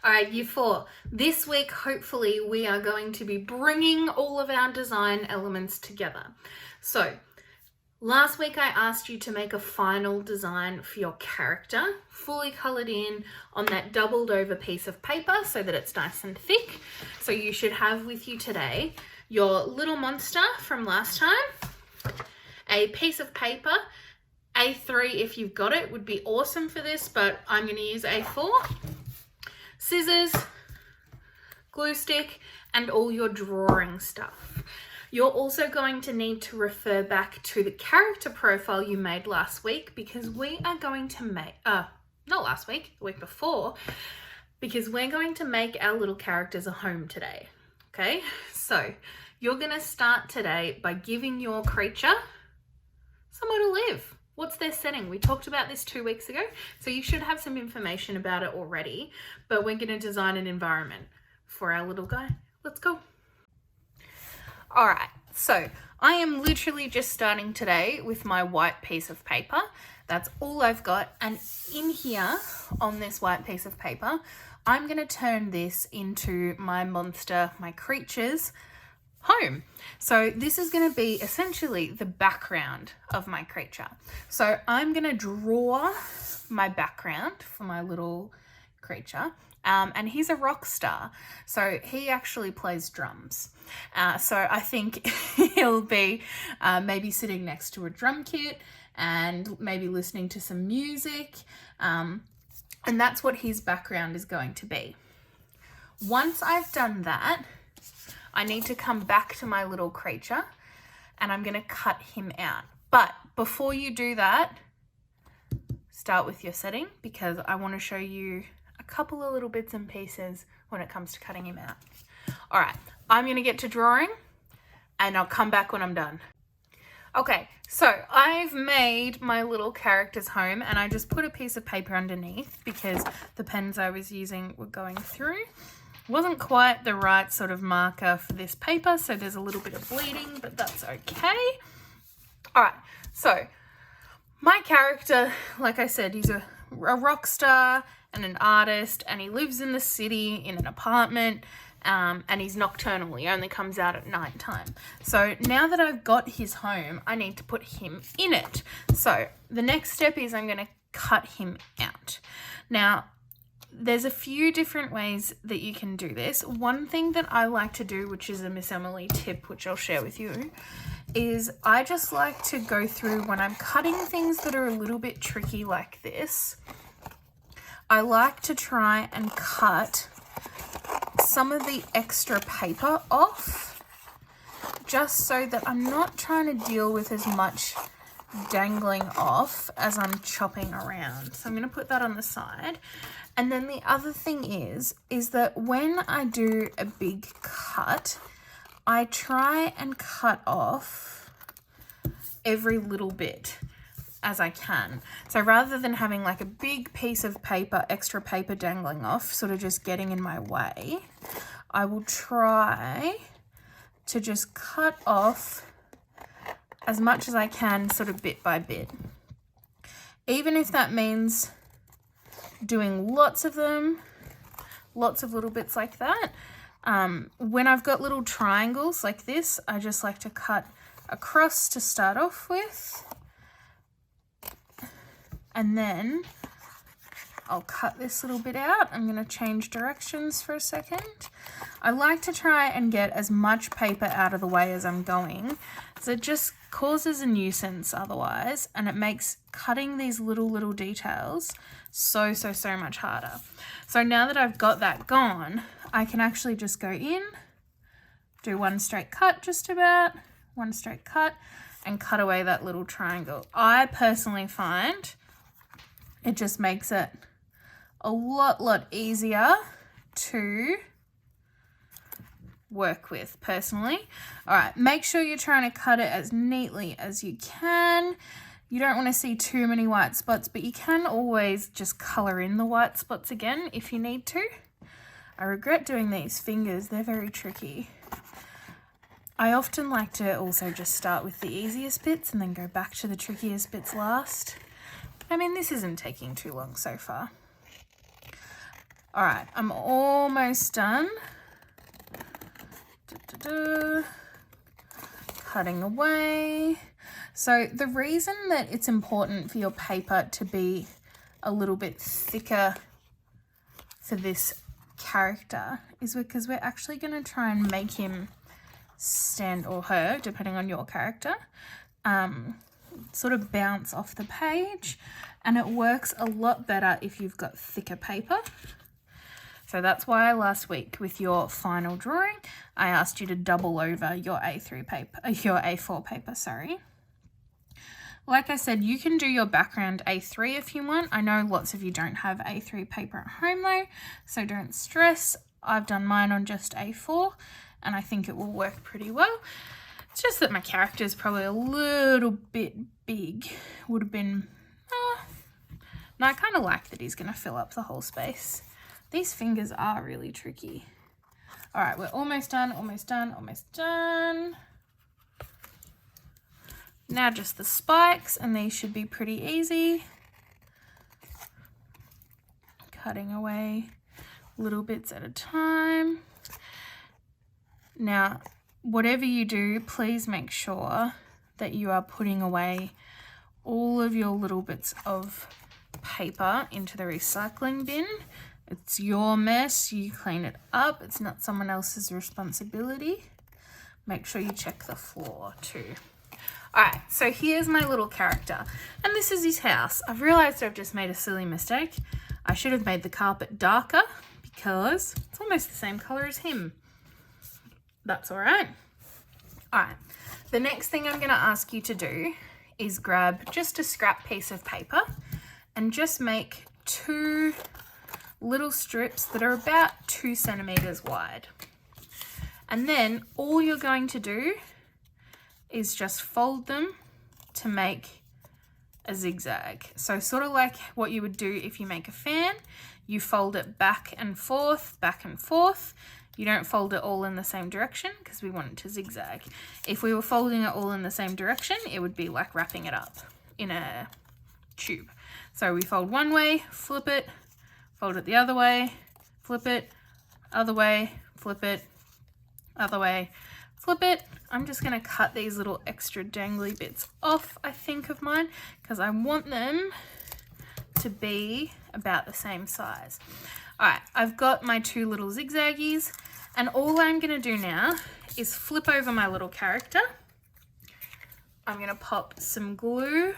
All right, year 4. This week, hopefully, we are going to be bringing all of our design elements together. So, last week I asked you to make a final design for your character, fully coloured in on that doubled over piece of paper so that it's nice and thick. So you should have with you today your little monster from last time, a piece of paper, A3 if you've got it would be awesome for this, but I'm going to use A4, scissors, glue stick, and all your drawing stuff. You're also going to need to refer back to the character profile you made last week because we are going to make, not last week, the week before, because we're going to make our little characters a home today, okay? So you're going to start today by giving your creature somewhere to live. What's their setting? We talked about this 2 weeks ago, so you should have some information about it already, but we're going to design an environment for our little guy. Let's go. All right, so I am literally just starting today with my white piece of paper. That's all I've got. And in here on this white piece of paper, I'm going to turn this into my monster, my creature's home. So this is going to be essentially the background of my creature. So I'm going to draw my background for my little creature. And he's a rock star. So he actually plays drums. So I think he'll be maybe sitting next to a drum kit and maybe listening to some music. And that's what his background is going to be. Once I've done that, I need to come back to my little creature and I'm going to cut him out. But before you do that, start with your setting because I want to show you a couple of little bits and pieces when it comes to cutting him out. All right, I'm going to get to drawing and I'll come back when I'm done. Okay, so I've made my little character's home and I just put a piece of paper underneath because the pens I was using were going through. Wasn't quite the right sort of marker for this paper, so there's a little bit of bleeding, but that's okay. All right, so my character, like I said, he's a rock star and an artist, and he lives in the city in an apartment, and he's nocturnal. He only comes out at night time. So now that I've got his home, I need to put him in it. So the next step is I'm going to cut him out. Now, there's a few different ways that you can do this. One thing that I like to do, which is a Miss Emily tip, which I'll share with you, is I just like to go through when I'm cutting things that are a little bit tricky like this. I like to try and cut some of the extra paper off just so that I'm not trying to deal with as much dangling off as I'm chopping around. So I'm going to put that on the side. And then the other thing is that when I do a big cut, I try and cut off every little bit as I can. So rather than having like a big piece of paper, extra paper dangling off, sort of just getting in my way, I will try to just cut off as much as I can, sort of bit by bit. Even if that means doing lots of them, lots of little bits like that. When I've got little triangles like this, I just like to cut across to start off with. And then I'll cut this little bit out. I'm going to change directions for a second. I like to try and get as much paper out of the way as I'm going, so it just causes a nuisance otherwise, and it makes cutting these little details so much harder. So now that I've got that gone, I can actually just go in, do one straight cut, just about one straight cut, and cut away that little triangle. I personally find it just makes it a lot easier to work with personally. All right, make sure you're trying to cut it as neatly as you can. You don't want to see too many white spots, but you can always just color in the white spots again if you need to. I regret doing these fingers, they're very tricky. I often like to also just start with the easiest bits and then go back to the trickiest bits last. I mean, this isn't taking too long so far. All right, I'm almost done. Cutting away. So the reason that it's important for your paper to be a little bit thicker for this character is because we're actually going to try and make him stand, or her, depending on your character, sort of bounce off the page, and it works a lot better if you've got thicker paper. So that's why last week with your final drawing, I asked you to double over your A3 paper, your A4 paper, sorry. Like I said, you can do your background A3 if you want. I know lots of you don't have A3 paper at home though, so don't stress. I've done mine on just A4 and I think it will work pretty well. It's just that my character is probably a little bit big. Would have been, no, I kind of like that he's going to fill up the whole space. These fingers are really tricky. All right, we're almost done, almost done, almost done. Now just the spikes, and these should be pretty easy. Cutting away little bits at a time. Now, whatever you do, please make sure that you are putting away all of your little bits of paper into the recycling bin. It's your mess, you clean it up. It's not someone else's responsibility. Make sure you check the floor too. All right, so here's my little character, and this is his house. I've realized I've just made a silly mistake. I should have made the carpet darker because it's almost the same color as him. That's all right. All right, the next thing I'm gonna ask you to do is grab just a scrap piece of paper and just make 2 little strips that are about 2 centimeters wide. And then all you're going to do is just fold them to make a zigzag. So sort of like what you would do if you make a fan, you fold it back and forth, back and forth. You don't fold it all in the same direction because we want it to zigzag. If we were folding it all in the same direction, it would be like wrapping it up in a tube. So we fold one way, flip it, fold it the other way, flip it, other way, flip it, other way, flip it. I'm just going to cut these little extra dangly bits off, I think, of mine, because I want them to be about the same size. All right, I've got my 2 little zigzaggies, and all I'm going to do now is flip over my little character. I'm going to pop some glue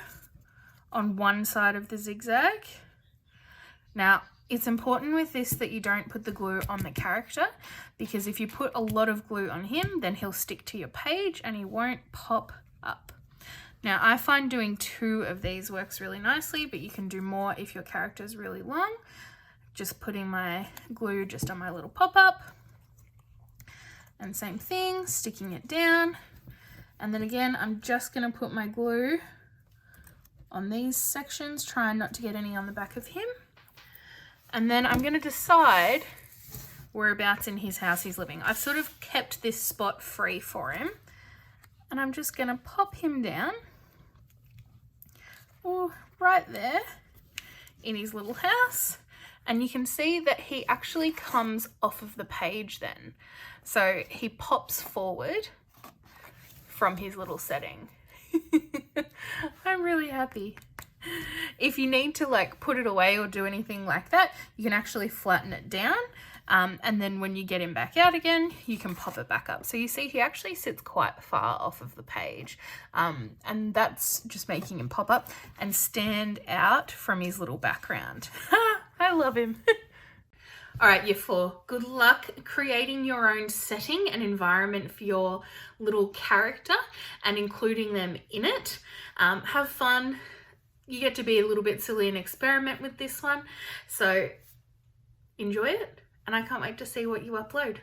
on one side of the zigzag. Now, it's important with this that you don't put the glue on the character, because if you put a lot of glue on him, then he'll stick to your page and he won't pop up. Now, I find doing 2 of these works really nicely, but you can do more if your character is really long. Just putting my glue just on my little pop-up. And same thing, sticking it down. And then again, I'm just going to put my glue on these sections, trying not to get any on the back of him. And then I'm going to decide whereabouts in his house he's living. I've sort of kept this spot free for him. And I'm just going to pop him down. Right there in his little house. And you can see that he actually comes off of the page then. So he pops forward from his little setting. I'm really happy. If you need to like put it away or do anything like that, you can actually flatten it down. And then when you get him back out again, you can pop it back up. So you see he actually sits quite far off of the page. And that's just making him pop up and stand out from his little background. I love him. All right, year 4, good luck creating your own setting and environment for your little character and including them in it. Have fun. You get to be a little bit silly and experiment with this one. So enjoy it. And I can't wait to see what you upload.